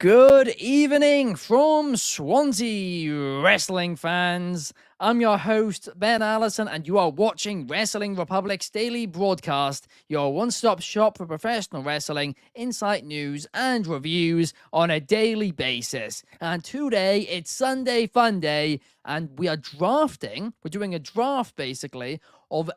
Good evening from Swansea, wrestling fans. I'm your host, Ben Allison, and you are watching Wrestling Republic's daily broadcast, your one-stop shop for professional wrestling, insight news, and reviews on a daily basis. And today, it's Sunday Fun Day, and we are drafting. We're doing a draft, basically, of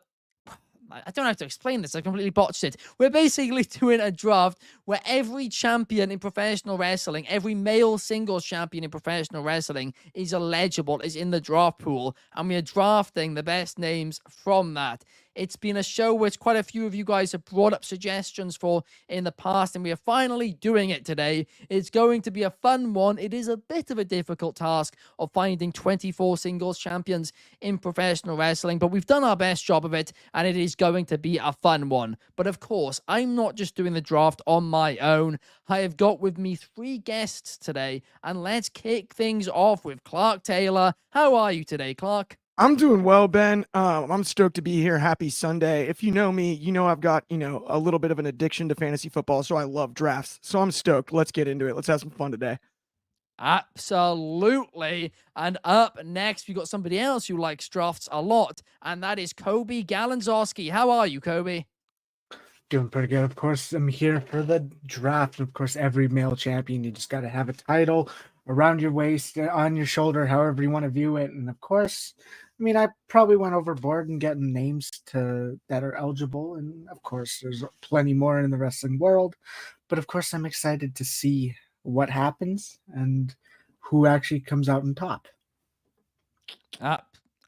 I don't have to explain this. I completely botched it. We're basically doing a draft where every champion in professional wrestling, every male singles champion in professional wrestling is eligible, is in the draft pool, and we are drafting the best names from that. It's been a show which quite a few of you guys have brought up suggestions for in the past, and we are finally doing it today. It's going to be a fun one. It is a bit of a difficult task of finding 24 singles champions in professional wrestling, but we've done our best job of it, and it is going to be a fun one. But of course, I'm not just doing the draft on my own. I have got with me 3 guests today, and let's kick things off with Clark Taylor. How are you today, Clark? I'm doing well, Ben. I'm stoked to be here. Happy Sunday. If you know me, you know I've got, a little bit of an addiction to fantasy football, so I love drafts. So I'm stoked. Let's get into it. Let's have some fun today. Absolutely. And up next, we got somebody else who likes drafts a lot, and that is Coby Galenzoski. How are you, Coby? Doing pretty good. Of course, I'm here for the draft. Of course, every male champion, you just got to have a title around your waist, on your shoulder, however you want to view it. And of course, I probably went overboard in getting names that are eligible. And of course, there's plenty more in the wrestling world. But of course, I'm excited to see what happens and who actually comes out on top.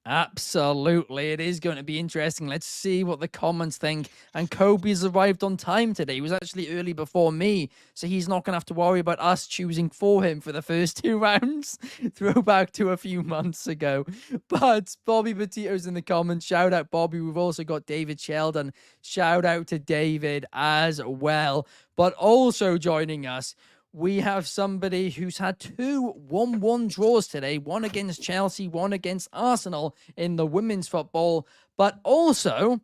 Absolutely. It is going to be interesting. Let's see what the comments think. And Coby's arrived on time today. He was actually early before me, so he's not going to have to worry about us choosing for him for the first 2 rounds. Throwback to a few months ago. But Bobby Petito's in the comments. Shout out, Bobby. We've also got David Sheldon. Shout out to David as well. But also joining us, we have somebody who's had 2 1-1 draws today, one against Chelsea, one against Arsenal in the women's football, but also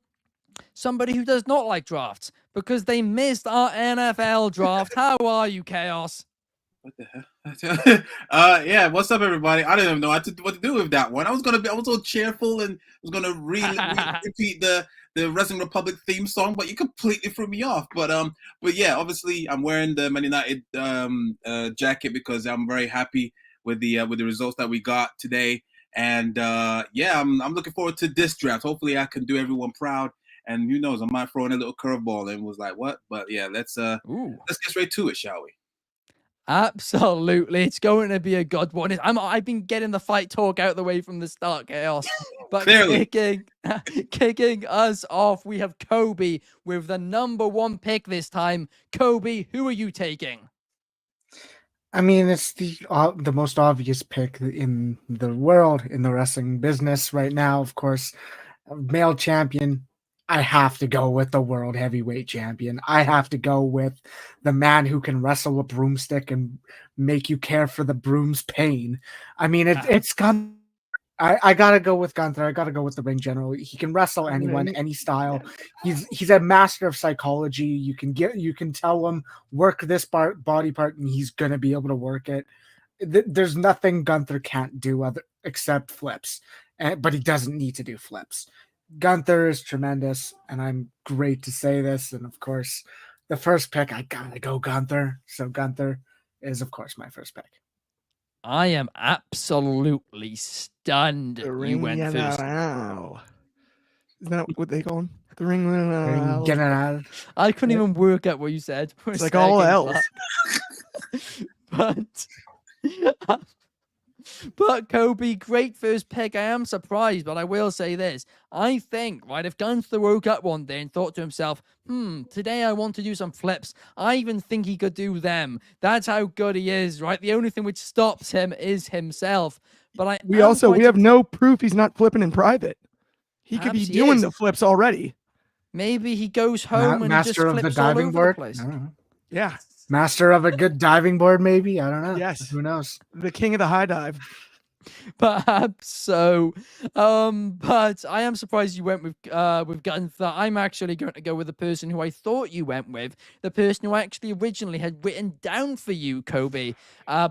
somebody who does not like drafts because they missed our NFL draft. How are you, Chaos? What the hell? Yeah, what's up, everybody? I didn't even know what to do with that one. I was so cheerful and was gonna repeat the Wrestling Republic theme song, but you completely threw me off. But yeah, obviously I'm wearing the Man United jacket because I'm very happy with the results that we got today. And yeah, I'm looking forward to this draft. Hopefully I can do everyone proud. And who knows, I might throw in a little curveball and was like, what? But yeah, let's get straight to it, shall we? Absolutely. It's going to be a good one. I've been getting the fight talk out the way from the start, Chaos. But kicking us off, we have Coby with the number 1 pick this time. Coby, who are you taking? It's the most obvious pick in the world, in the wrestling business right now. Of course, male champion. I have to go with the world heavyweight champion. I have to go with the man who can wrestle a broomstick and make you care for the broom's pain. It's Gunther. I gotta go with Gunther. I gotta go with the ring general. He can wrestle anyone, any style. He's a master of psychology. You can tell him work this body part, and he's gonna be able to work it. There's nothing Gunther can't do except flips, but he doesn't need to do flips. Gunther is tremendous, and I'm great to say this. And of course, the first pick, I gotta go Gunther. So Gunther is, of course, my first pick. I am absolutely stunned. You went first. Is that what they call him? The ring general. I couldn't even work out what you said. It's like all else. But Coby, great first pick. I am surprised, but I will say this. I think, if Gunther woke up one day and thought to himself, today I want to do some flips, I even think he could do them. That's how good he is, right? The only thing which stops him is himself. But we have no proof he's not flipping in private. He could be doing the flips already. Maybe he goes home and just flips the diving all over board. The place. Yeah. Master of a good diving board, maybe? I don't know. Yes. Who knows? The king of the high dive. Perhaps so. But I am surprised you went with Gunther. I'm actually going to go with the person who I thought you went with, the person who I actually originally had written down for you, Coby,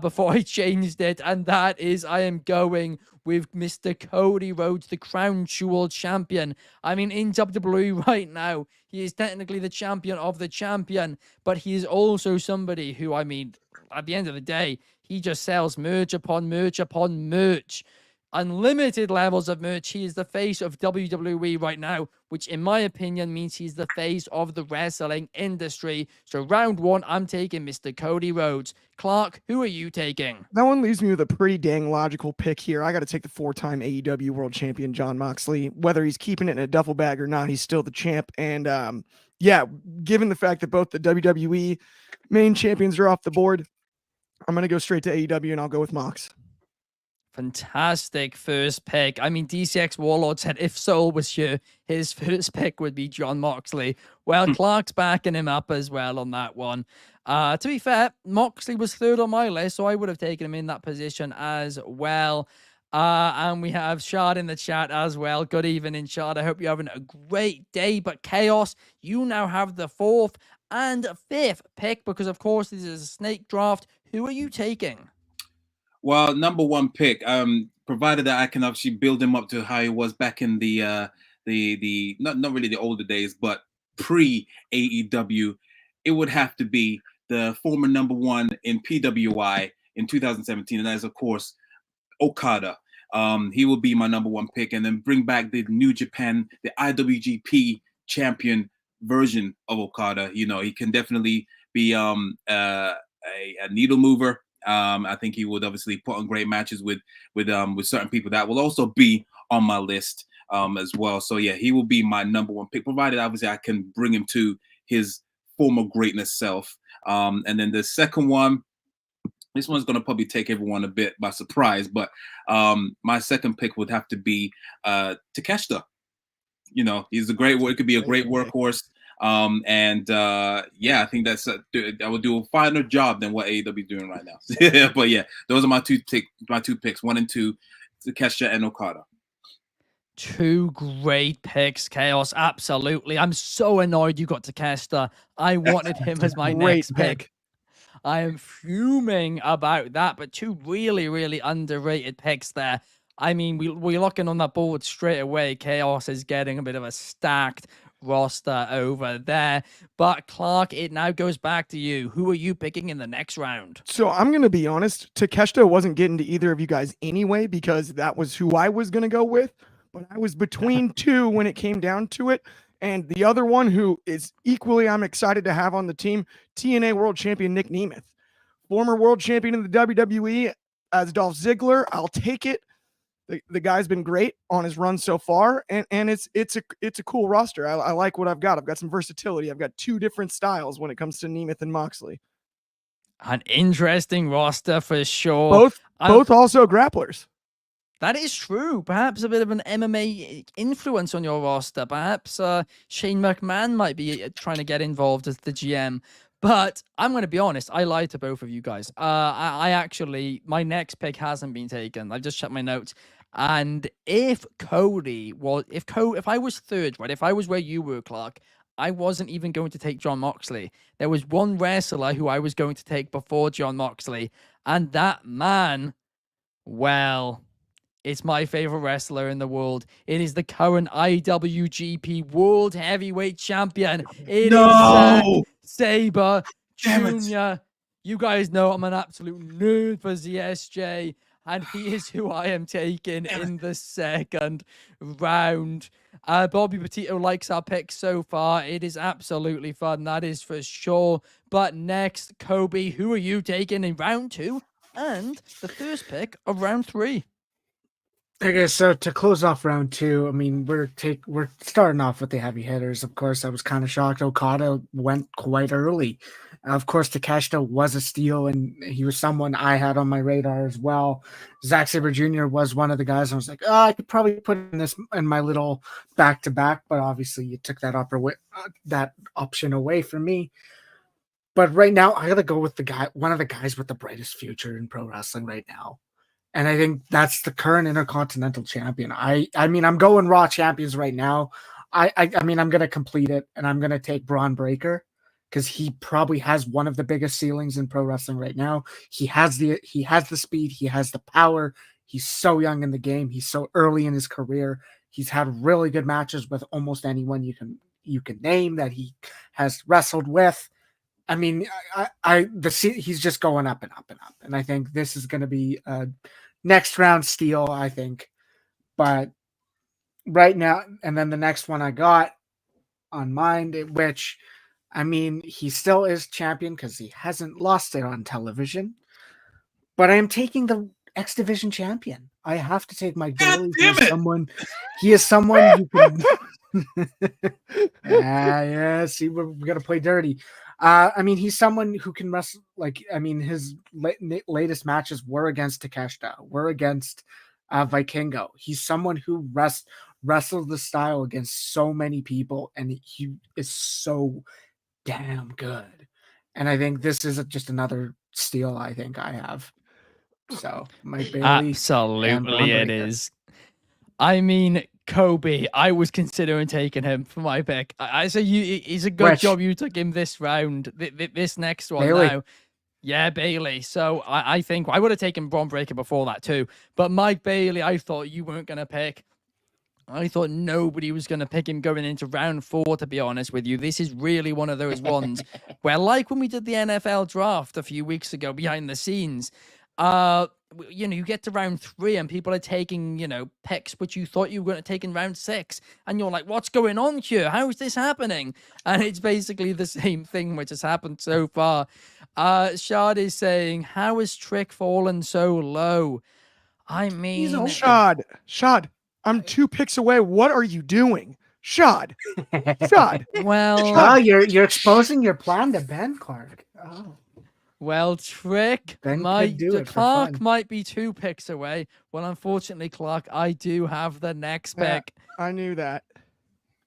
before I changed it, and that is I am going with Mr. Cody Rhodes, the crown jewel champion. I mean, in WWE right now, he is technically the champion of the champion, but he is also somebody who, I mean, at the end of the day, he just sells merch upon merch upon merch. Unlimited levels of merch. He is the face of WWE right now, which in my opinion means he's the face of the wrestling industry. So round one, I'm taking Mr. Cody Rhodes. Clark, who are you taking? That one leaves me with a pretty dang logical pick here. I got to take the 4-time AEW World Champion Jon Moxley. Whether he's keeping it in a duffel bag or not, he's still the champ. And yeah, given the fact that both the WWE main champions are off the board, I'm going to go straight to AEW and I'll go with Mox. Fantastic first pick. I mean, DCX Warlord said if Soul was here, his first pick would be Jon Moxley. Well, Clark's backing him up as well on that one. To be fair, Moxley was third on my list, so I would have taken him in that position as well. And we have Shad in the chat as well. Good evening, Shad. I hope you're having a great day. But Chaos, you now have the 4th and 5th pick because, of course, this is a snake draft. Who are you taking? Well, number one pick, provided that I can obviously build him up to how he was back in the not really the older days, but pre AEW, it would have to be the former number one in PWI in 2017, and that is of course Okada. He will be my number one pick, and then bring back the New Japan, the IWGP champion version of Okada. You know, he can definitely be a needle mover. I think he would obviously put on great matches with certain people that will also be on my list as well. So yeah, he will be my number one pick, provided obviously I can bring him to his former greatness self. And then the second one, this one's going to probably take everyone a bit by surprise, but my second pick would have to be Takeshita. You know, he's a great. It could be a great workhorse. Yeah, I think that's I would do a finer job than what AEW is doing right now. But yeah, those are my two picks, 1 and 2, Takeshita and Okada. Two great picks, Chaos. Absolutely. I'm so annoyed you got Takeshita. I wanted him as my next pick. I am fuming about that, but two really, really underrated picks there. I mean, we're looking on that board straight away. Chaos is getting a bit of a stacked roster over there. But Clark, it now goes back to you. Who are you picking in the next round? So I'm going to be honest. Takeshita wasn't getting to either of you guys anyway, because that was who I was going to go with. But I was between two when it came down to it. And the other one who is equally I'm excited to have on the team, TNA World Champion Nick Nemeth. Former world champion in the WWE as Dolph Ziggler. I'll take it. The guy's been great on his run so far, and it's a cool roster. I like what I've got. I've got some versatility. I've got two different styles when it comes to Nemeth and Moxley. An interesting roster for sure. Both also grapplers. That is true. Perhaps a bit of an MMA influence on your roster. Perhaps Shane McMahon might be trying to get involved as the GM. But I'm going to be honest, I lied to both of you guys. I actually, my next pick hasn't been taken. I've just checked my notes. And if Cody was, if I was third, right, if I was where you were, Clark, I wasn't even going to take Jon Moxley. There was one wrestler who I was going to take before Jon Moxley. And that man, well, it's my favorite wrestler in the world. It is the current IWGP World Heavyweight Champion. It is Zack Sabre Jr. You guys know I'm an absolute nerd for ZSJ, and he is who I am taking in the second round. Bobby Petito likes our pick so far. It is absolutely fun, that is for sure. But next, Coby, who are you taking in round 2 and the first pick of round 3? Okay, so to close off round 2, I mean, we're starting off with the heavy hitters. Of course, I was kind of shocked Okada went quite early. Of course, Takeshita was a steal, and he was someone I had on my radar as well. Zack Sabre Jr. was one of the guys I was like, I could probably put in my little back-to-back, but obviously you took that option away from me. But right now, I gotta go with one of the guys with the brightest future in pro wrestling right now. And I think that's the current Intercontinental Champion. I mean, I'm going Raw Champions right now. I mean, I'm going to complete it, and I'm going to take Braun Breaker because he probably has one of the biggest ceilings in pro wrestling right now. He has the speed, he has the power. He's so young in the game. He's so early in his career. He's had really good matches with almost anyone you can name that he has wrestled with. I mean, he's just going up and up and up, and I think this is going to be a next round steal. I think, but right now, and then the next one I got on mind, which I mean, he still is champion because he hasn't lost it on television. But I am taking the X Division champion. I have to take Mike God Bailey. damn it! He is someone who can. Yeah. See, we're gonna play dirty. I mean, he's someone who can wrestle. Like, I mean, his latest matches were against Takeshita, were against Vikingo. He's someone who wrestled the style against so many people, and he is so damn good. And I think this is just another steal. I think I have. So Mike Bailey. Absolutely, it is. I mean, Coby, I was considering taking him for my pick. I say it's a good job you took him this round. This next one Bailey. now. Yeah, Bailey. So I think I would have taken Braun Breaker before that too. But Mike Bailey, I thought you weren't going to pick. I thought nobody was going to pick him going into round 4, to be honest with you. This is really one of those ones where, like when we did the NFL draft a few weeks ago behind the scenes, you get to round 3 and people are taking, picks which you thought you were going to take in round 6. And you're like, what's going on here? How is this happening? And it's basically the same thing which has happened so far. Shad is saying, how has Trick fallen so low? I mean... Shad, I'm 2 picks away. What are you doing? Shad. Well... you're exposing your plan to Ben, Clark. Oh. Well, Trick, Clark might be 2 picks away. Well, unfortunately, Clark, I do have the next pick. I knew that.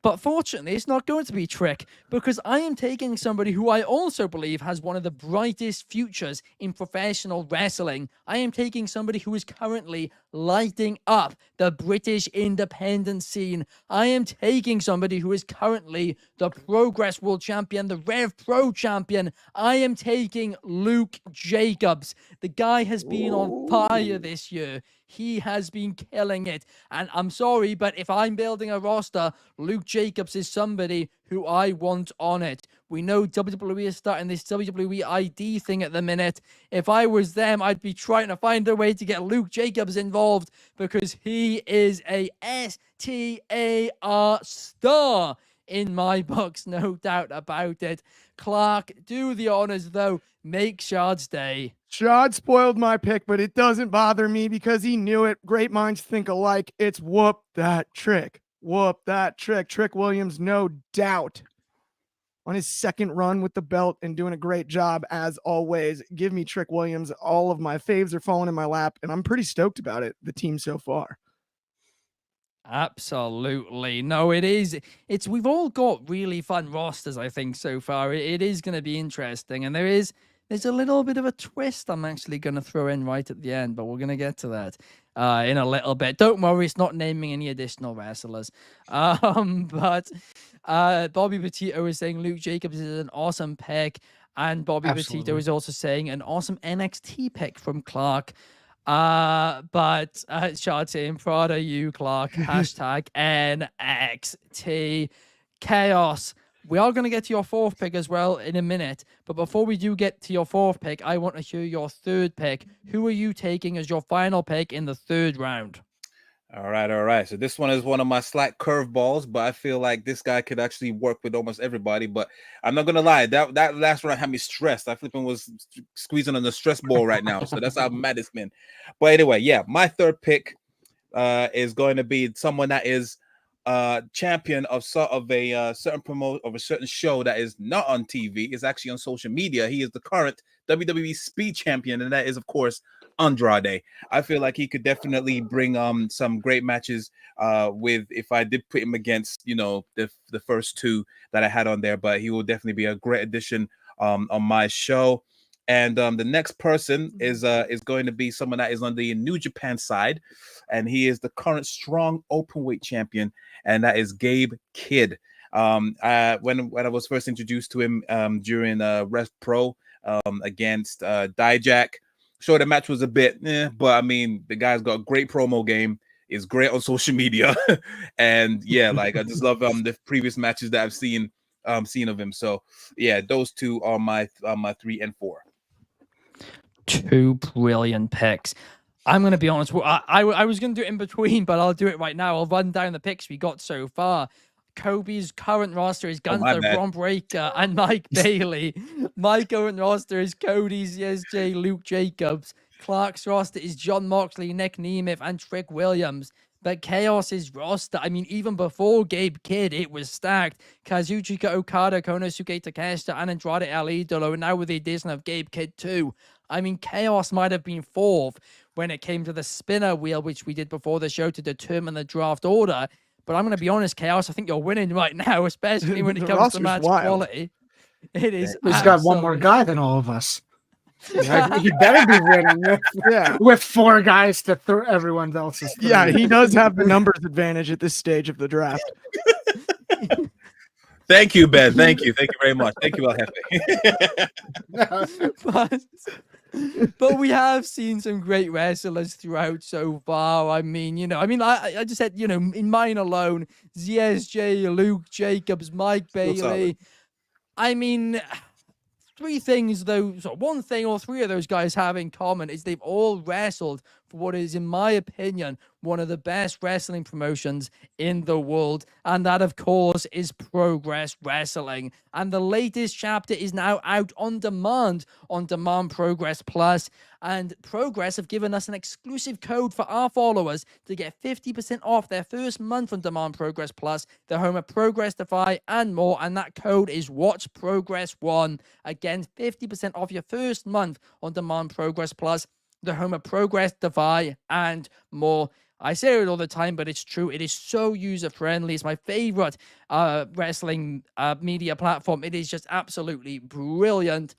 But fortunately, it's not going to be Trick, because I am taking somebody who I also believe has one of the brightest futures in professional wrestling. I am taking somebody who is currently lighting up the British independent scene. I am taking somebody who is currently the Progress World Champion, the Rev Pro Champion. I am taking Luke Jacobs. The guy has been on fire this year. He has been killing it. And I'm sorry, but if I'm building a roster, Luke Jacobs is somebody who I want on it. We know WWE is starting this WWE ID thing at the minute. If I was them, I'd be trying to find a way to get Luke Jacobs involved because he is a STAR star in my books, no doubt about it. Clark, do the honors, though. Make Shad's day. Shad spoiled my pick, but it doesn't bother me because he knew it. Great minds think alike. It's whoop that Trick. Whoop that Trick. Trick Williams, no doubt, on his second run with the belt and doing a great job as always. Give me Trick Williams. All of my faves are falling in my lap, and I'm pretty stoked about it, the team so far. Absolutely. No, it is. We've all got really fun rosters, I think, so far. It is going to be interesting. And there's a little bit of a twist I'm actually going to throw in right at the end, but we're going to get to that in a little bit. Don't worry, it's not naming any additional wrestlers. But Bobby Petito is saying Luke Jacobs is an awesome pick. And Bobby Petito is also saying an awesome NXT pick from Clark. But Shad saying, proud of you, Clark. Hashtag NXT Chaos. We are going to get to your 4th pick as well in a minute. But before we do get to your 4th pick, I want to hear your 3rd pick. Who are you taking as your final pick in the 3rd round? All right. So this one is one of my slight curveballs, but I feel like this guy could actually work with almost everybody. But I'm not gonna lie, that last round had me stressed. I flipping was squeezing on the stress ball right now, so that's how mad it's been. But anyway, yeah, my 3rd pick is going to be someone that is champion of a certain show that is not on TV. Is actually on social media. He is the current WWE Speed Champion, and that is, of course, Andrade. I feel like he could definitely bring some great matches with if I did put him against the first 2 that I had on there, but he will definitely be a great addition on my show. And the next person is going to be someone that is on the New Japan side, and he is the current strong openweight champion, and that is Gabe Kidd. When I was first introduced to him during Rest Pro against Dijak, sure the match was a bit, but I mean the guy's got a great promo game, is great on social media, and yeah, like I just love the previous matches that I've seen of him. So yeah, those two are my 3 and 4. Two brilliant picks. I'm going to be honest. I was going to do it in between, but I'll do it right now. I'll run down the picks we got so far. Coby's current roster is Gunther, Bron Breakker, and Mike Bailey. My current roster is Cody, ZSJ, Luke Jacobs. Clark's roster is John Moxley, Nick Nemeth, and Trick Williams. But Chaos's roster, I mean, even before Gabe Kidd, it was stacked. Kazuchika Okada, Konosuke Takeshita, and Andrade El Idolo, and now with the addition of Gabe Kidd too. I mean, Chaos might have been fourth when it came to the spinner wheel, which we did before the show to determine the draft order. But I'm going to be honest, Chaos, I think you're winning right now, especially when it comes to match quality. It is. He's got one more guy than all of us. Yeah, he better be winning with 4 guys to everyone else's. 3. Yeah, he does have the numbers advantage at this stage of the draft. Thank you, Ben. Thank you very much. Thank you, El Jefe. But we have seen some great wrestlers throughout so far. I mean, I just said, in mine alone, ZSJ, Luke Jacobs, Mike Bailey. I mean, 3 things, though. So one thing all 3 of those guys have in common is they've all wrestled for what is, in my opinion, one of the best wrestling promotions in the world. And that, of course, is Progress Wrestling. And the latest chapter is now out on demand Progress Plus. And Progress have given us an exclusive code for our followers to get 50% off their first month on Demand Progress Plus, the home of Progress Defy and more. And that code is Watch Progress 1. Again, 50% off your first month on Demand Progress Plus, the home of Progress Defy and more. I say it all the time, but it's true. It is so user-friendly. It's my favorite wrestling media platform. It is just absolutely brilliant.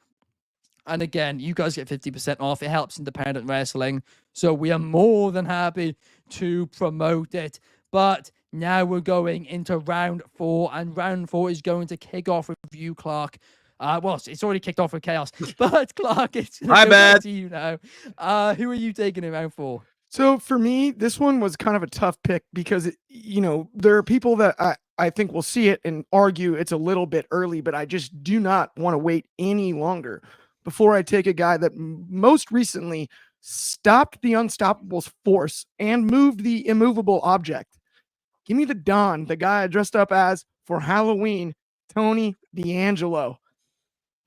And again, you guys get 50% off. It helps independent wrestling. So we are more than happy to promote it. But now we're going into round 4. And round 4 is going to kick off with you, Clark. Well, it's already kicked off with Chaos. But Clark, it's my bad to you now. Who are you taking in round 4? So for me, this one was kind of a tough pick because, there are people that I think will see it and argue it's a little bit early, but I just do not want to wait any longer before I take a guy that most recently stopped the Unstoppable's force and moved the immovable object. Give me the Don, the guy I dressed up as for Halloween, Tony D'Angelo.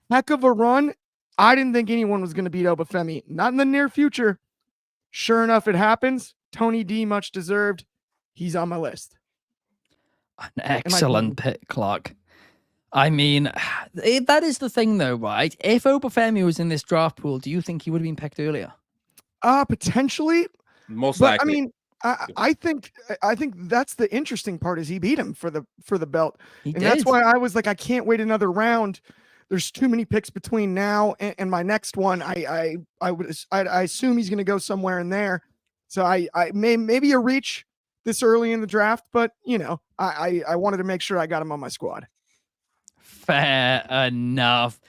Heck of a run. I didn't think anyone was going to beat Obafemi. Not in the near future. Sure enough, it happens. Tony D, much deserved. He's on my list. An excellent pick, Clark. I mean, that is the thing, though, right? If Obafemi was in this draft pool, do you think he would have been picked earlier? Potentially. Most likely. I mean, I think that's the interesting part is he beat him for the belt. That's why I was like, I can't wait another round. There's too many picks between now and my next one. I assume he's going to go somewhere in there. So I maybe a reach this early in the draft, but I wanted to make sure I got him on my squad. Fair enough.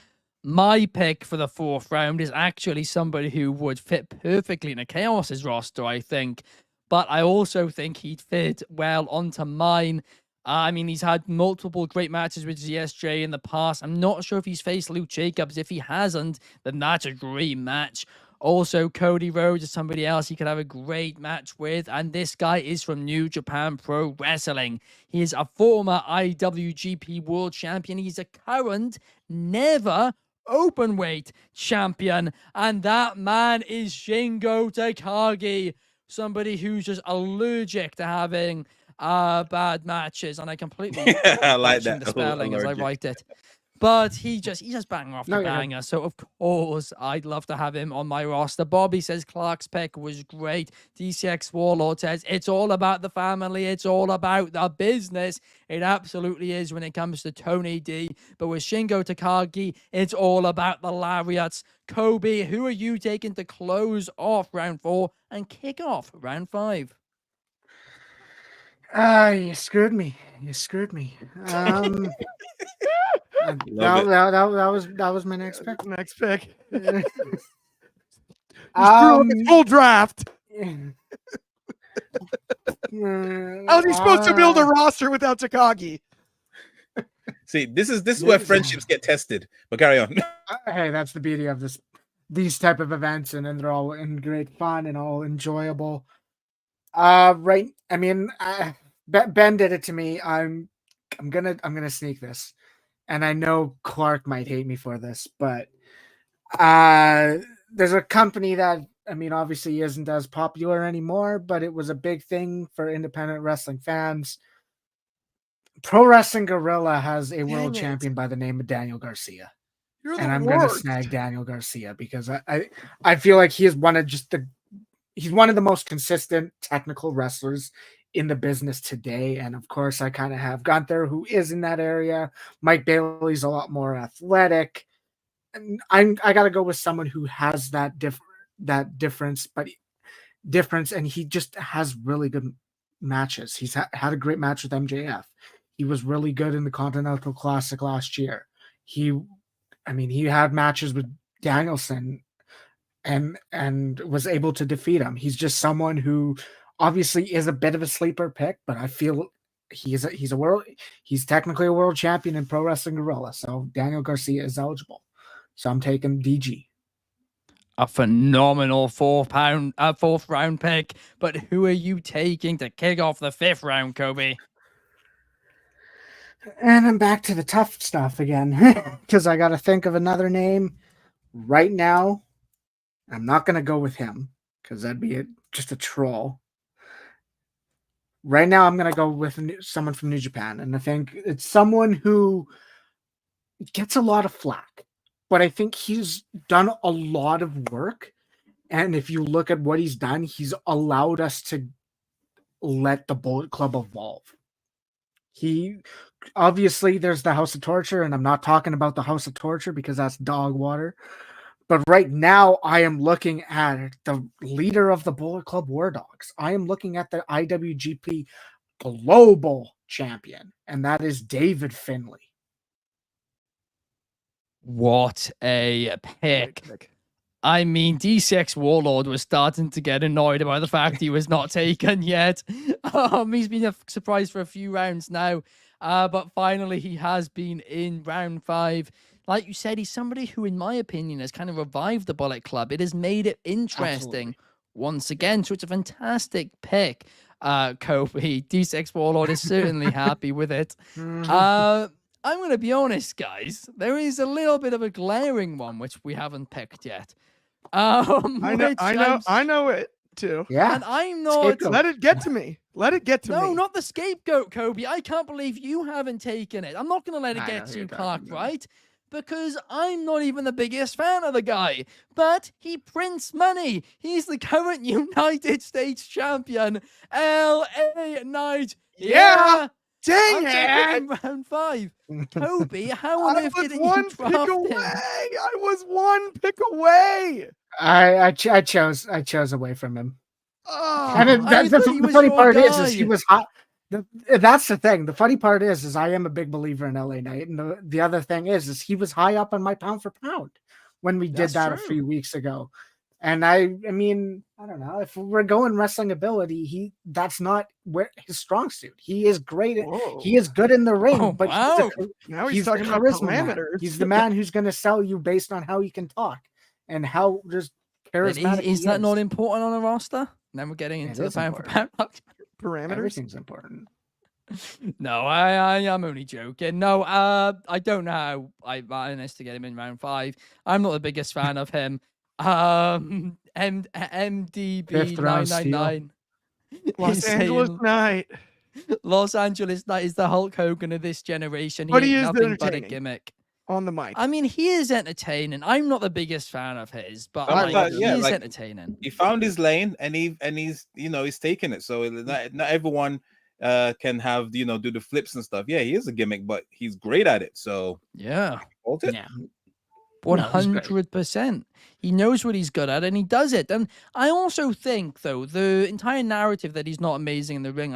My pick for the 4th round is actually somebody who would fit perfectly in a Chaos's roster, I think. But I also think he'd fit well onto mine. I mean, he's had multiple great matches with ZSJ in the past. I'm not sure if he's faced Luke Jacobs. If he hasn't, then that's a great match. Also, Cody Rhodes is somebody else he could have a great match with. And this guy is from New Japan Pro Wrestling. He is a former IWGP World Champion. He's a current never openweight champion. And that man is Shingo Takagi. Somebody who's just allergic to having bad matches. And I completely I like that. the spelling as I write it. But he just bang off the No, you're good. banger. So of course I'd love to have him on my roster. Bobby says Clark's pick was great. DCX Warlord says it's all about the family. It's all about the business. It absolutely is when it comes to Tony D. But with Shingo Takagi, it's all about the lariats. Coby, who are you taking to close off round 4 and kick off round 5? You screwed me. You screwed me. Love That was my next pick. Next pick. Um, Screw the full draft. How's he supposed to build a roster without Takagi? See, this is where friendships get tested. But carry on. Hey, that's the beauty of these type of events, and then they're all in great fun and all enjoyable. Right. I mean, Ben did it to me. I'm gonna sneak this, and I know Clark might hate me for this, but there's a company that, I mean, obviously isn't as popular anymore, but it was a big thing for independent wrestling fans. Pro Wrestling Guerrilla has a world champion by the name of Daniel Garcia. And I'm going to snag Daniel Garcia because I feel like he is he's one of the most consistent technical wrestlers in the business today. And of course, I kind of have Gunther, who is in that area. Mike Bailey's a lot more athletic. And I got to go with someone who has that difference, and he just has really good matches. He's had a great match with MJF. He was really good in the Continental Classic last year. He had matches with Danielson and was able to defeat him. He's just someone who obviously is a bit of a sleeper pick, but I feel he's technically a world champion in Pro Wrestling Guerrilla. So Daniel Garcia is eligible. So I'm taking DG. A phenomenal fourth round pick. But who are you taking to kick off the 5th round, Coby? And I'm back to the tough stuff again because I got to think of another name right now. I'm not going to go with him because that'd be just a troll. Right now, I'm going to go with someone from New Japan. And I think it's someone who gets a lot of flack, but I think he's done a lot of work. And if you look at what he's done, he's allowed us to let the Bullet Club evolve. Obviously, there's the House of Torture, and I'm not talking about the House of Torture because that's dog water. But right now, I am looking at the leader of the Bullet Club, War Dogs. I am looking at the IWGP Global Champion, and that is David Finlay. What a pick. I mean, DCX Warlord was starting to get annoyed about the fact he was not taken yet. He's been a surprise for a few rounds now. But finally, he has been in round 5. Like you said, he's somebody who, in my opinion, has kind of revived the Bullet Club. It has made it interesting once again. So it's a fantastic pick, Coby. DCX Warlord is certainly happy with it. I'm going to be honest, guys. There is a little bit of a glaring one, which we haven't picked yet. I know it too. Yeah. And I'm not... Scapegoat. Let it get to me. Let it get to me. No, not the scapegoat, Coby. I can't believe you haven't taken it. I'm not going to let it get to you, Clark, right? Because I'm not even the biggest fan of the guy. But he prints money. He's the current United States champion. L.A. Knight. Yeah. I'm Dang it! taking him round 5. Coby, how on earth did you draft him? I was one pick away. I chose away from him. Oh, And the funny part is he was hot. That's the thing. The funny part is I am a big believer in LA Knight, and the other thing is he was high up on my pound for pound when we did that a few weeks ago. And I mean, I don't know if we're going wrestling ability. That's not where his strong suit. He is great. He is good in the ring, but now he's talking about parameters. He's the man who's going to sell you based on how he can talk and how just charismatic. Is that not important on a roster? Then we're getting into the pound for pound parameters. Everything's important. No, I'm only joking. No, I don't know how I managed to get him in round 5. I'm not the biggest fan of him. MDB 999. Los Angeles Knight. Los Angeles Knight is the Hulk Hogan of this generation. But He he ain't is nothing but a entertaining. gimmick. on the mic. I mean, he is entertaining. I'm not the biggest fan of his, but he is entertaining. He found his lane, and he's he's taking it. So not everyone can have do the flips and stuff. Yeah, he is a gimmick, but he's great at it. So yeah. 100%. He knows what he's good at, and he does it. And I also think, though, the entire narrative that he's not amazing in the ring,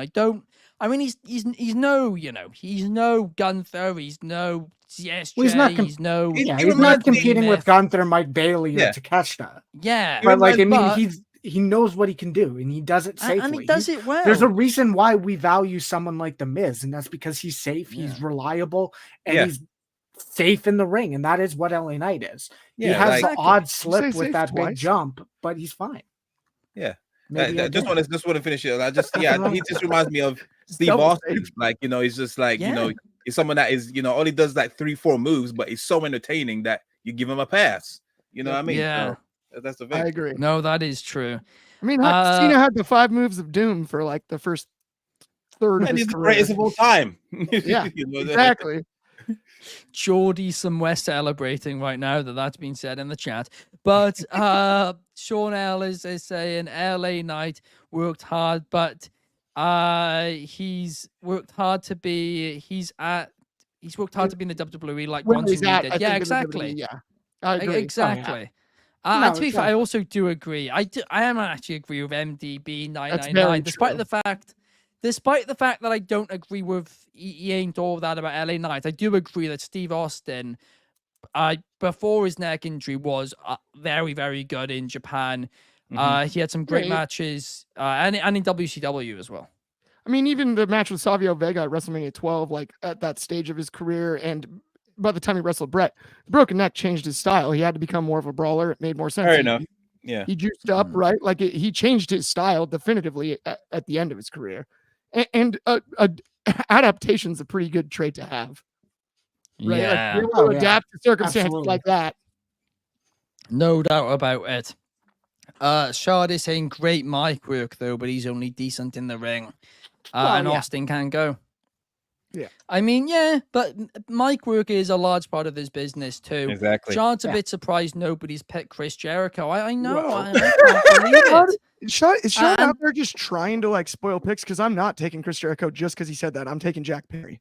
he's no Gunther, he's no CSJ, he's not competing with Gunther, Mike Bailey, or Takeshita. Yeah, but he knows what he can do, and he does it safely. And he does it well. There's a reason why we value someone like The Miz, and that's because he's safe, he's reliable, and he's safe in the ring, and that is what LA Knight is. He has the odd slip with that big jump, but he's fine. Yeah. Just want to finish it. He just reminds me of Steve Austin. He's just he's someone that is only does like 3-4 moves, but he's so entertaining that you give him a pass. You know what I mean? Yeah, so that's the thing. I agree. No, that is true. I mean, Cena had the 5 moves of doom for like the first third of his he's career. the greatest of all time. Yeah, exactly. Jordy somewhere celebrating right now that's been said in the chat. But Sean L is saying LA Knight worked hard, but he's worked hard to be in the WWE like Bronson did. Yeah, exactly. Yeah, I agree. Exactly. To be fair, I also do agree. I am actually agree with MDB 999, despite the fact that I don't agree with he ain't all that about LA Knight. I do agree that Steve Austin, before his neck injury, was very, very good in Japan. He had some great matches, and in WCW as well. I mean, even the match with Savio Vega at WrestleMania 12, like at that stage of his career, and by the time he wrestled Brett, the broken neck changed his style. He had to become more of a brawler. It made more sense. Fair enough. Yeah, he juiced up, right? Like he changed his style definitively at the end of his career. And adaptation's a pretty good trait to have, right? Yeah, like, to adapt to circumstances like that. No doubt about it. Shard is saying great mic work though, but he's only decent in the ring. Austin can go. Yeah, I mean, but mic work is a large part of this business too. Exactly. Shard's a bit surprised nobody's picked Chris Jericho. I know. I can't believe it. Is Sean out there just trying to like spoil picks? Because I'm not taking Chris Jericho just because he said that. I'm taking Jack Perry.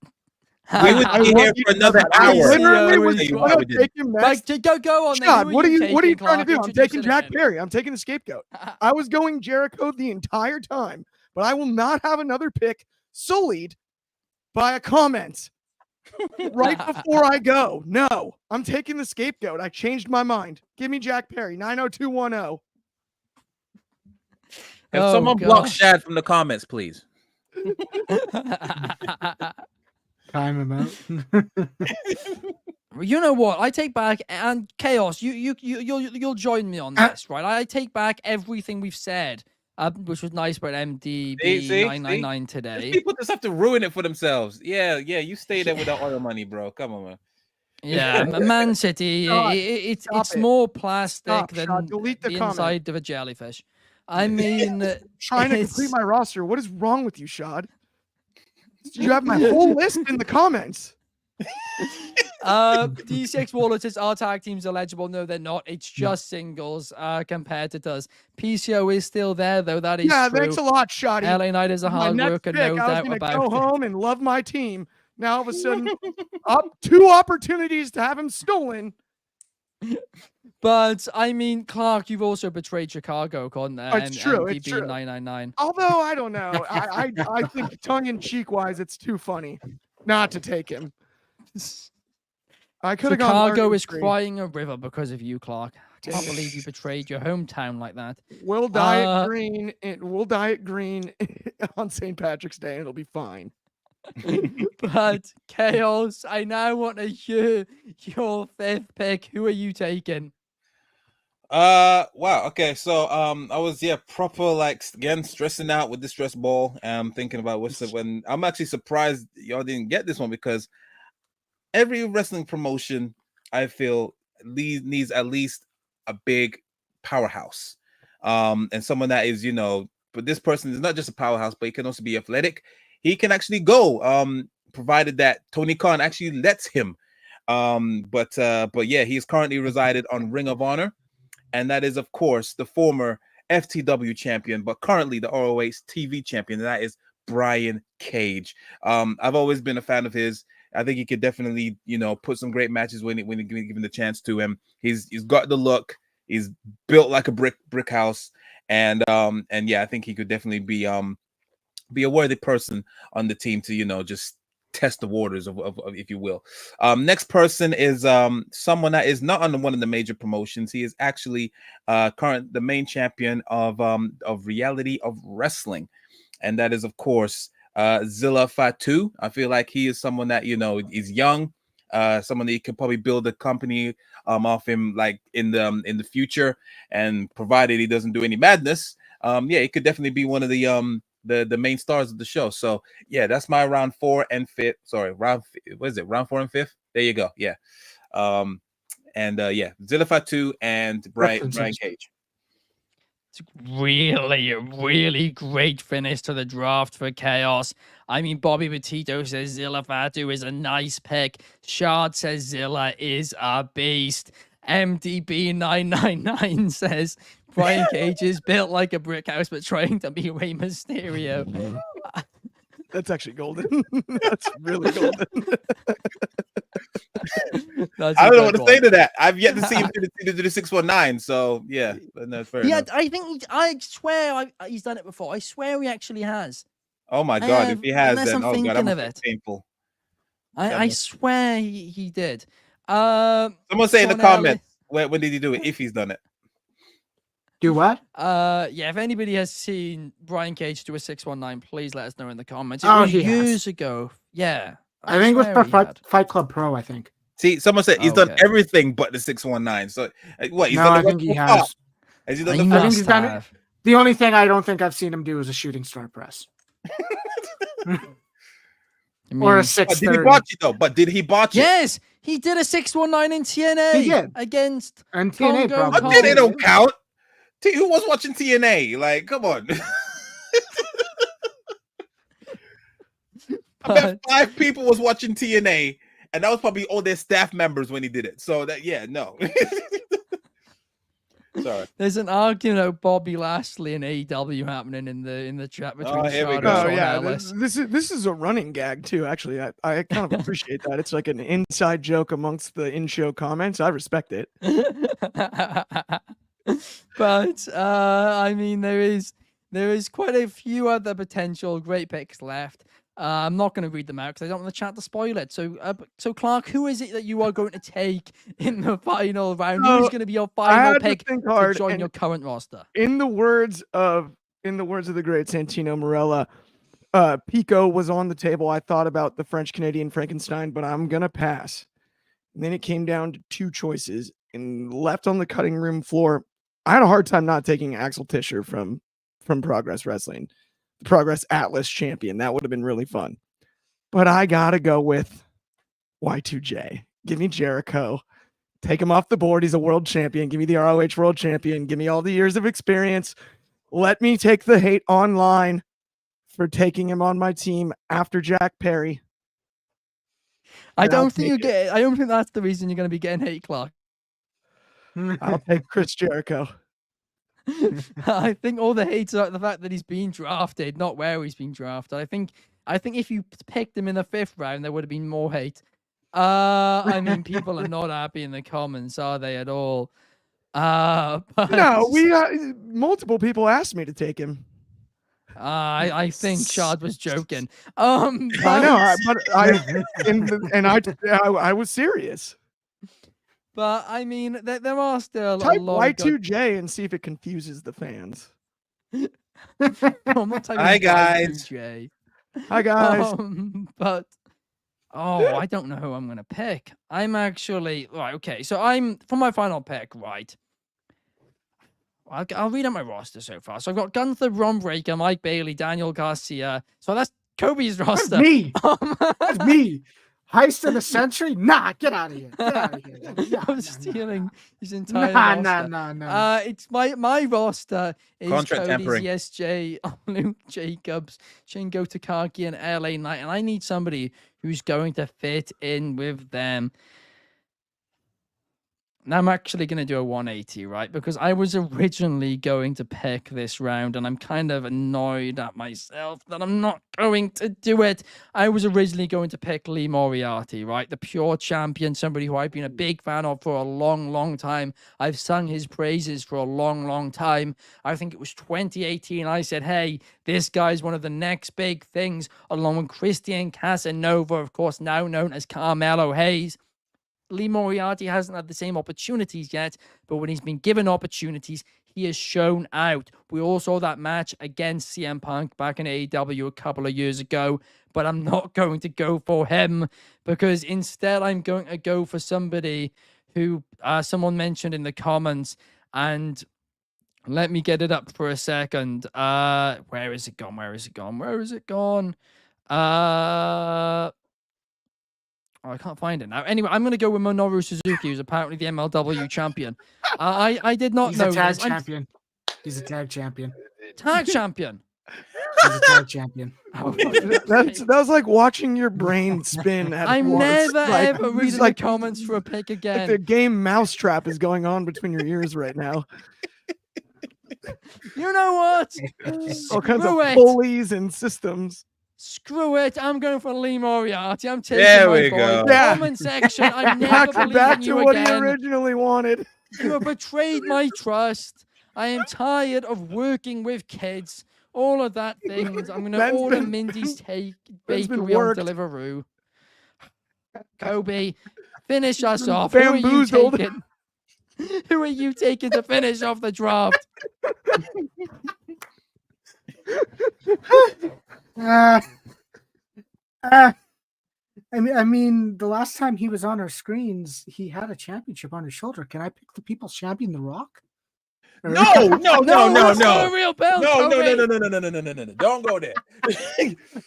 We would be here for another hour. Literally, Go on. Sean, what are you trying to do? I'm taking Jack Perry. I'm taking the scapegoat. I was going Jericho the entire time, but I will not have another pick sullied by a comment right before I go. No, I'm taking the scapegoat. I changed my mind. Give me Jack Perry, 90210. If someone blocks Shad from the comments, please. Time him out. You know what? I take back, and Chaos, you'll join me on this, right? I take back everything we've said, which was nice about MDB 999 today. These people just have to ruin it for themselves. Yeah, you stay there with the oil money, bro. Come on, man. Yeah, Man City, it's more plastic than delete the inside of a jellyfish. I mean, trying to complete my roster. What is wrong with you, Shad? You have my whole list in the comments. D6 Waller says our tag teams are legible. No, they're not. It's just singles competitors. PCO is still there, though. That is true. Thanks a lot, Shoddy. LA Knight is a hard worker, no doubt about it. Go home and love my team. Now, all of a sudden, two opportunities to have him stolen. But I mean, Clark, you've also betrayed Chicago on there. It's true. It's true. 999. Although I don't know, I think tongue-in-cheek wise, it's too funny not to take him. I could have gone. Chicago is crying a river because of you, Clark. I can't believe you betrayed your hometown like that. We'll dye it green. We'll dye it green on St. Patrick's Day, and it'll be fine. But Chaos, I now want to hear your 5th pick. Who are you taking? Wow. Okay. So I was proper again stressing out with this stress ball. Thinking about when I'm actually surprised y'all didn't get this one, because every wrestling promotion I feel needs at least a big powerhouse. And someone that is, but this person is not just a powerhouse, but he can also be athletic. He can actually go, provided that Tony Khan actually lets him. But yeah, he's currently resided on Ring of Honor, and that is, of course, the former FTW champion, but currently the ROH TV champion, and that is Brian Cage. I've always been a fan of his. I think he could definitely, put some great matches when he given the chance to him. He's got the look. He's built like a brick house, and yeah, I think he could definitely be a worthy person on the team to just test the waters of if you will. Next person is someone that is not on one of the major promotions. He is actually the main champion of Reality of Wrestling, and that is, of course, Zilla Fatu. I feel like he is someone that is young, someone that you could probably build a company off him, like in the future, and provided he doesn't do any madness, yeah, he could definitely be one of the main stars of the show. So yeah, that's my round 4 and 5th. Sorry, round 4 and 5th. There you go. Yeah. Yeah, Zilla Fatu and Brian Cage. It's really a really great finish to the draft for Chaos. I mean, Bobby Petito says Zilla Fatu is a nice pick. Shard says Zilla is a beast. MDB999 says Brian Cage is built like a brick house, but trying to be Rey Mysterio. That's actually golden. That's really golden. I don't know what to say to that. I've yet to see him do the 619. So yeah, no, fair enough. I think I swear he's done it before. I swear he actually has. Oh my god, if he has, then I'm thinking god, of it. Painful. I swear he did. Someone say in the comments when did he do it? If he's done it. Do what? Yeah, if anybody has seen Brian Cage do a 619, please let us know in the comments. It was years ago. Yeah. I think it was for Fight Club Pro, I think. See, someone said he's done everything but the 619. So what? He's done I think he has. Has he done I think he's done it. The only thing I don't think I've seen him do is a shooting star press. Or a 630. Did he botch it though? But did he botch it? Yes, he did a 619 in TNA. He did. Against and TNA Congo. TNA don't count. Who was watching TNA? Like, come on. I bet 5 people was watching TNA, and that was probably all their staff members when he did it. So that, yeah, no. Sorry. There's an argument about Bobby Lashley and AEW happening in the chat between here we Shard go. and yeah, Ellis. this is a running gag too. Actually, I kind of appreciate that. It's like an inside joke amongst the in-show comments. I respect it. But I mean, there is quite a few other potential great picks left. I'm not going to read them out because I don't want the chat to spoil it. So, Clark, who is it that you are going to take in the final round? Who's going to be your final pick to join your current roster? In the words of the great Santino Marella, Pico was on the table. I thought about the French Canadian Frankenstein, but I'm gonna pass. And then it came down to 2 choices, and left on the cutting room floor, I had a hard time not taking Axel Tischer from Progress Wrestling. Progress Atlas champion. That would have been really fun. But I gotta go with Y2J. Give me Jericho. Take him off the board. He's a world champion. Give me the ROH world champion. Give me all the years of experience. Let me take the hate online for taking him on my team after Jack Perry. I don't think that's the reason you're going to be getting hate, Clark. I'll take Chris Jericho. I think all the hate's about the fact that he's being drafted, not where he's being drafted. I think if you picked him in the 5th round, there would have been more hate. I mean, people are not happy in the comments, are they at all? But... No, multiple people asked me to take him. I think Shard was joking. I know, but I was serious. But I mean, there are still Type a lot Y2J and see if it confuses the fans. Hi guys. Y2J. Hi guys. But I don't know who I'm gonna pick. I'm actually right. Okay, so I'm for my final pick. Right. I'll read out my roster so far. So I've got Gunther, Ron Breaker, Mike Bailey, Daniel Garcia. So that's Kobe's roster. That's me. That's me. Heist of the century? Nah, get out of here. Get out of here. I'm stealing his entire roster. Nah. It's my roster is Contract Cody, tampering. CSJ, Luke Jacobs, Shingo Takagi, and LA Knight. And I need somebody who's going to fit in with them. Now I'm actually going to do a 180, right? Because I was originally going to pick this round, and I'm kind of annoyed at myself that I'm not going to do it. I was originally going to pick Lee Moriarty, right? The pure champion, somebody who I've been a big fan of for a long, long time. I've sung his praises for a long, long time. I think it was 2018. I said, hey, this guy's one of the next big things, along with Christian Casanova, of course, now known as Carmelo Hayes. Lee Moriarty hasn't had the same opportunities yet, but when he's been given opportunities, he has shown out. We all saw that match against CM Punk back in AEW a couple of years ago, but I'm not going to go for him because instead I'm going to go for somebody who someone mentioned in the comments, and let me get it up for a second. Where is it gone? Where is it gone? Where is it gone? Oh, I can't find it now. Anyway, I'm going to go with Minoru Suzuki, who's apparently the MLW champion. I did not He's know a tag this. champion. He's a tag champion. Tag champion. He's a tag champion. Oh, That was like watching your brain spin. At I'm once. never Like, ever it's reading like, the comments for a pick like again. the game Mousetrap is going on between your ears right now. You know what? All kinds of Screw it. pulleys and systems. Screw it. I'm going for Lee Moriarty. I'm taking There my we boy. go. Yeah. Comment section. I'm never Back believing to you what he again. originally wanted. You have betrayed my trust. I am tired of working with kids. All of that things. I'm going to Ben's order been- Mindy's Ben's bakery been on worked. Deliveroo. Kobe, finish us off. Who are you Bamboozled. taking? Who are you taking to finish off the draft? I mean, the last time he was on our screens, he had a championship on his shoulder. Can I pick the People's Champion, The Rock? No, no. That's not a real belt. No. Kobe. Don't go there.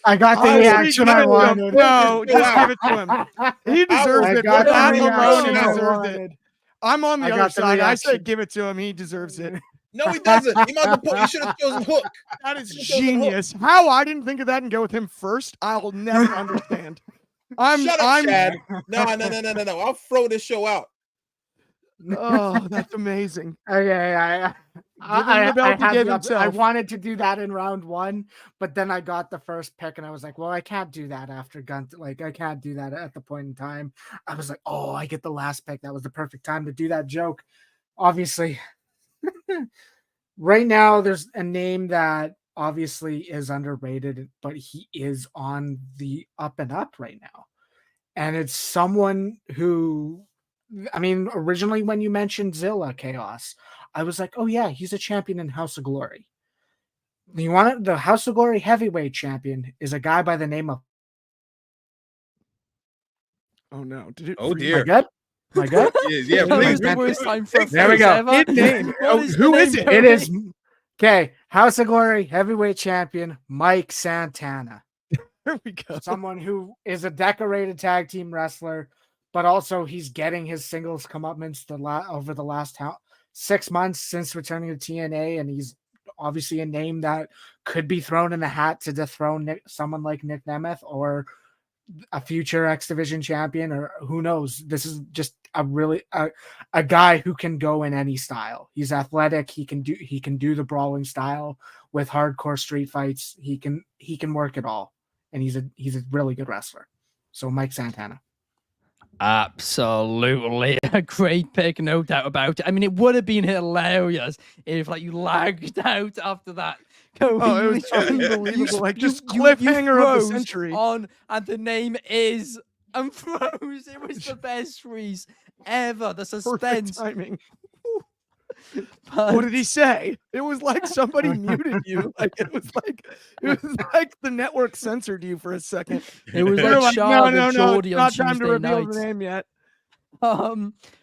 I got the Honestly, reaction give I it to him. wanted. No, just give it to him. He deserves I it. got For the that reaction alone, he I deserves it. wanted. I'm on I the other got the side. I say reaction. give it to him. He deserves it. No, he doesn't. You should have chosen Hook. That is You should've chosen Hook. genius. How I didn't think of that and go with him first, I'll never understand. Shut up, Chad. No. I'll throw this show out. Oh, that's amazing. Okay, him the belt he had gave the I himself. wanted to do that in round one, but then I got the first pick and I was like, well, I can't do that after Gunther. Like, I can't do that at the point in time. I was like, oh, I get the last pick. That was the perfect time to do that joke. Obviously, right now, there's a name that obviously is underrated, but he is on the up and up right now. And it's someone who, I mean, originally when you mentioned Zilla Chaos, I was like, oh yeah, he's a champion in House of Glory. You want it? The House of Glory heavyweight champion is a guy by the name of. Oh no! Did it? Oh, freeze? dear. My gut? My gut? Yeah, That please. was the worst time for a There we face go. ever. Hit name. What Oh, is the who name, is it? It Kobe? is okay. House of Glory heavyweight champion Mike Santana. There we go. Someone who is a decorated tag team wrestler, but also he's getting his singles comeuppance over the last 6 months since returning to TNA, and he's obviously a name that could be thrown in the hat to dethrone someone like Nick Nemeth or a future X Division champion, or who knows. This is just a guy who can go in any style. He's athletic. He can do the brawling style with hardcore street fights. He can work it all. And he's a really good wrestler. So Mike Santana. Absolutely a great pick, no doubt about it. I mean, it would have been hilarious if like you lagged out after that. Kobe, Oh, it was unbelievable. Like just cliffhanger of the froze century. on, and the name is and froze. It was the best freeze ever. The Perfect suspense. timing. But What did he say? It was like somebody muted you. Like it was like the network censored you for a second. it was They were like like, no, Charlotte no, and no, Geordie it's on not time to Tuesday reveal nights. the name yet.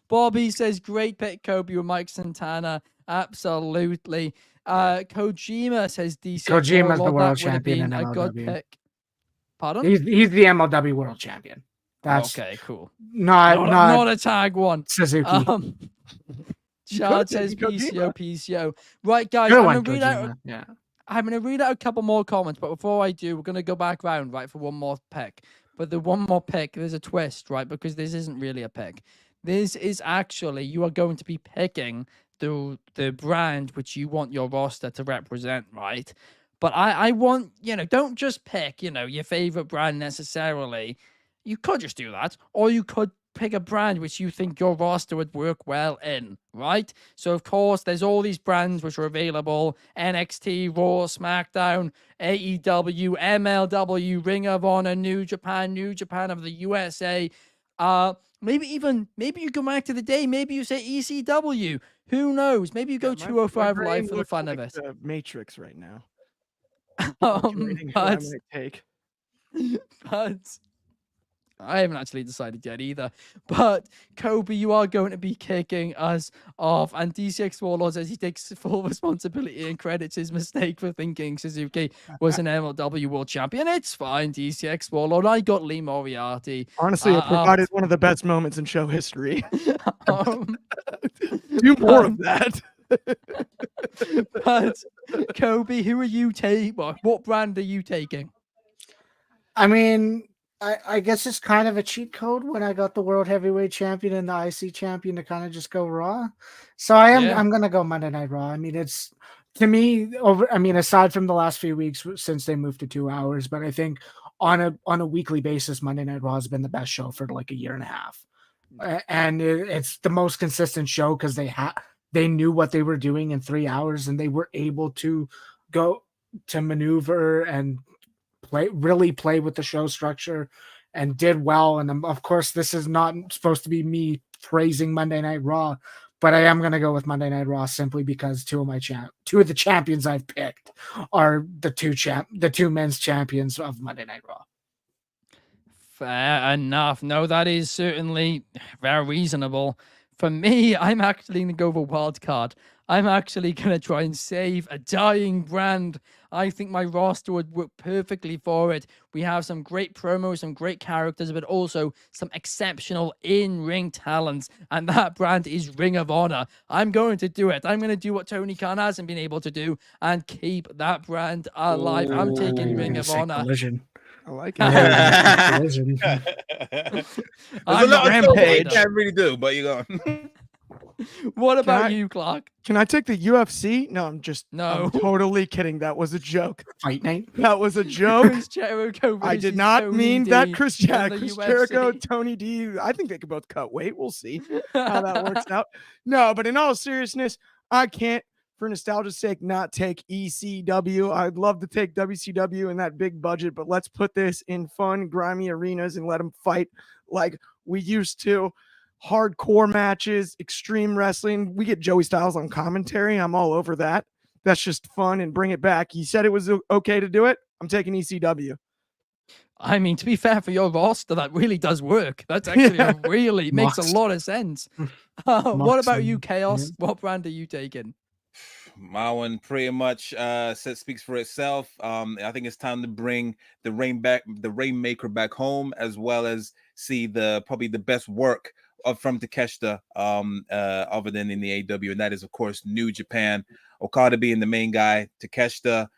Bobby says great pick, Kobe with Mike Santana. Absolutely. Kojima says DC. Kojima's the Lord, world that would have champion been in a good MLW. pick. Pardon? He's the MLW world champion. That's okay, cool. not a tag one. Suzuki. Chad Kojima, says Kojima. PCO. Right, guys, Good I'm one, gonna read out. Kojima. Yeah. I'm going to read out a couple more comments, but before I do, we're going to go back round, right, for one more pick. But the one more pick, there's a twist, right, because this isn't really a pick. This is actually, you are going to be picking the brand which you want your roster to represent, right? But I want, don't just pick, your favorite brand necessarily. You could just do that, or you could pick a brand which you think your roster would work well in, right? So of course, there's all these brands which are available: NXT, Raw, SmackDown, AEW, MLW, Ring of Honor, New Japan of the USA. Maybe you go back to the day. Maybe you say ECW. Who knows? Maybe you go My 205 brain Live for the looks fun like of it. the Matrix right now. But Who I'm gonna take. but I haven't actually decided yet either. But Coby, you are going to be kicking us off, and DCX Warlord says he takes full responsibility and credits his mistake for thinking Suzuki was an MLW World Champion. It's fine, DCX Warlord. I got Lee Moriarty. Honestly, it provided one of the best moments in show history. Do more of that. But Coby, who are you taking? What brand are you taking? I mean, I guess it's kind of a cheat code when I got the World Heavyweight Champion and the IC Champion to kind of just go Raw. So I'm gonna go Monday Night Raw. I mean, it's to me aside from the last few weeks since they moved to 2 hours, but I think on a weekly basis, Monday Night Raw has been the best show for like a year and a half, and it's the most consistent show because they knew what they were doing in 3 hours, and they were able to go to maneuver and really play with the show structure and did well. And of course, this is not supposed to be me praising Monday Night Raw, but I am going to go with Monday Night Raw simply because two of the champions I've picked are the two men's champions of Monday Night Raw. Fair enough. No, that is certainly very reasonable. For me, I'm actually going to go for wild card. I'm actually going to try and save a dying brand. I think my roster would work perfectly for it. We have some great promos, some great characters, but also some exceptional in-ring talents. And that brand is Ring of Honor. I'm going to do it. I'm going to do what Tony Khan hasn't been able to do and keep that brand alive. I'm taking Ring of Honor. Collision. I like There's a lot of stuff you can't really do, but you go. What about you, Clark? Can I take the UFC? No, I'm totally kidding. That was a joke. Fight night. That was a joke. Chris Jericho I did not Tony mean D that. Chris in the Jericho, UFC. Tony D. I think they could both cut weight. We'll see how that works out. No, but in all seriousness, I can't, for nostalgia's sake, not take ECW. I'd love to take WCW in that big budget, but let's put this in fun, grimy arenas and let them fight like we used to. Hardcore matches, extreme wrestling. We get Joey Styles on commentary. I'm all over that. That's just fun and bring it back. You said it was okay to do it. I'm taking ECW. I mean, to be fair, for your roster, that really does work. That's actually really makes a lot of sense. What about you, Chaos? Yeah. What brand are you taking? My one pretty much speaks for itself. I think it's time to bring the Rainmaker back home, as well as see probably the best work from Takeshita other than in the AEW, and that is of course New Japan. Okada being the main guy, Takeshita,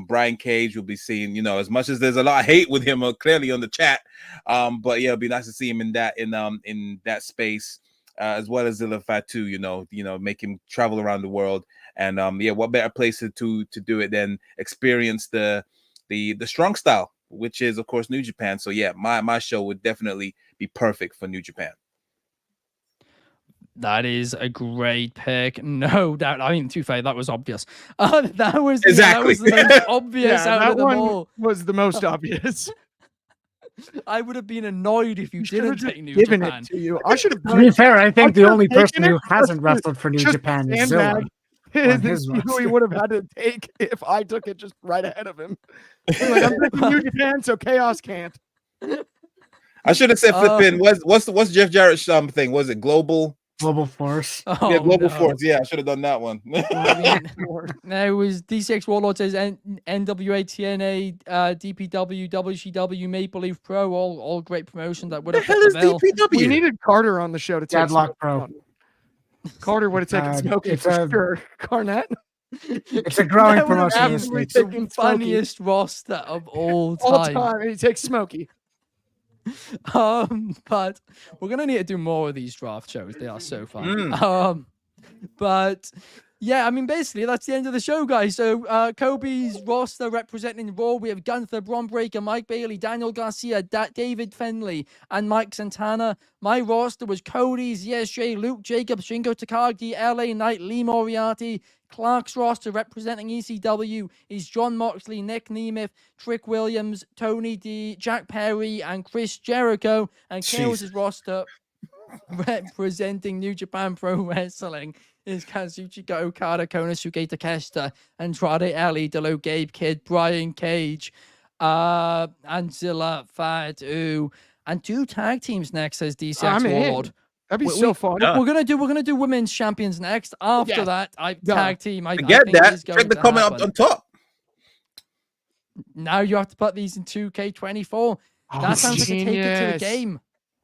Brian Cage will be seeing, as much as there's a lot of hate with him clearly on the chat, but yeah, it'll be nice to see him in that space, as well as Zilla Fatu, make him travel around the world. And what better place to do it than experience the strong style, which is of course New Japan. So yeah, my show would definitely be perfect for New Japan. That is a great pick, no doubt. I mean, to be fair, that was obvious. That was Exactly. the most obvious out that of them one all. was the most obvious. I would have been annoyed if you didn't take New given Japan. it to you. I should have To be fair, I think the could've only person taken who it hasn't just wrestled for New just Japan is Zilla. sandbag. on his Who he roster. would have had to take if I took it just right ahead of him. Like, I'm taking New Japan, so Chaos can't. I should have said flipping. What's Jeff Jarrett's thing? Was it Global Force? Oh, yeah, Global no. Force. Yeah, I should have done that one. There was D6 Warlord says NWA, TNA, DPW, WCW, Maple Leaf Pro, all great promotions that would have hell fit is the bill. DPW? We needed Carter on the show to take Deadlock Smokey Pro. on. Carter would have taken Smokey it's for a- sure. Garnett. It's a growing That would have promotion. been absolutely the taking Smokey. funniest roster of all All time. time. And he takes Smokey. But we're gonna need to do more of these draft shows. They are so fun. Mm. But yeah, I mean, basically that's the end of the show, guys. So Kobe's roster representing Raw, we have Gunther, Bron Breakker, Mike Bailey, Daniel Garcia, David Finlay, and Mike Santana. My roster was Cody, ZSJ, Luke Jacobs, Shingo Takagi, LA Knight, Lee Moriarty. Clark's roster representing ECW is John Moxley, Nick Nemeth, Trick Williams, Tony D, Jack Perry, and Chris Jericho. And Chaos' roster representing New Japan Pro Wrestling is Kazuchika Okada, Konosuke Takeshita, Andrade Ali, Delo, Gabe Kidd, Brian Cage, Angela Fadu, and 2 tag teams next, says DCX Warlord. That'd be so fun. We're gonna do women's champions next. After that, tag team. I get think that. is going Check the to comment happen. up on top. Now you have to put these in 2K24. That sounds like a take it to the game.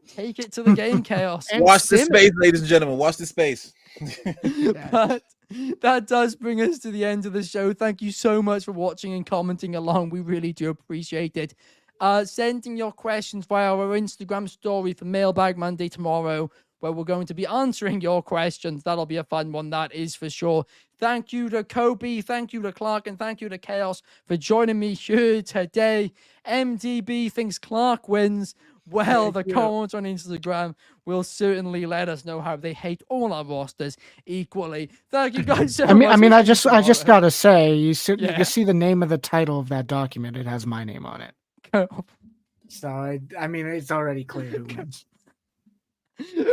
Take it to the game, Chaos. Watch the space, ladies and gentlemen. Watch the space. But that does bring us to the end of the show. Thank you so much for watching and commenting along. We really do appreciate it. Sending your questions via our Instagram story for Mailbag Monday tomorrow, where we're going to be answering your questions. That'll be a fun one, that is for sure. Thank you to Kobe, thank you to Clark, and thank you to Chaos for joining me here today. MDB thinks Clark wins. Well, the comments on Instagram will certainly let us know how they hate all our rosters equally. Thank you guys so much. I mean, I just gotta say, you can see the name of the title of that document. It has my name on it. So I mean, it's already clear who wins.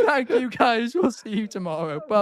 Thank you guys. We'll see you tomorrow. Bye.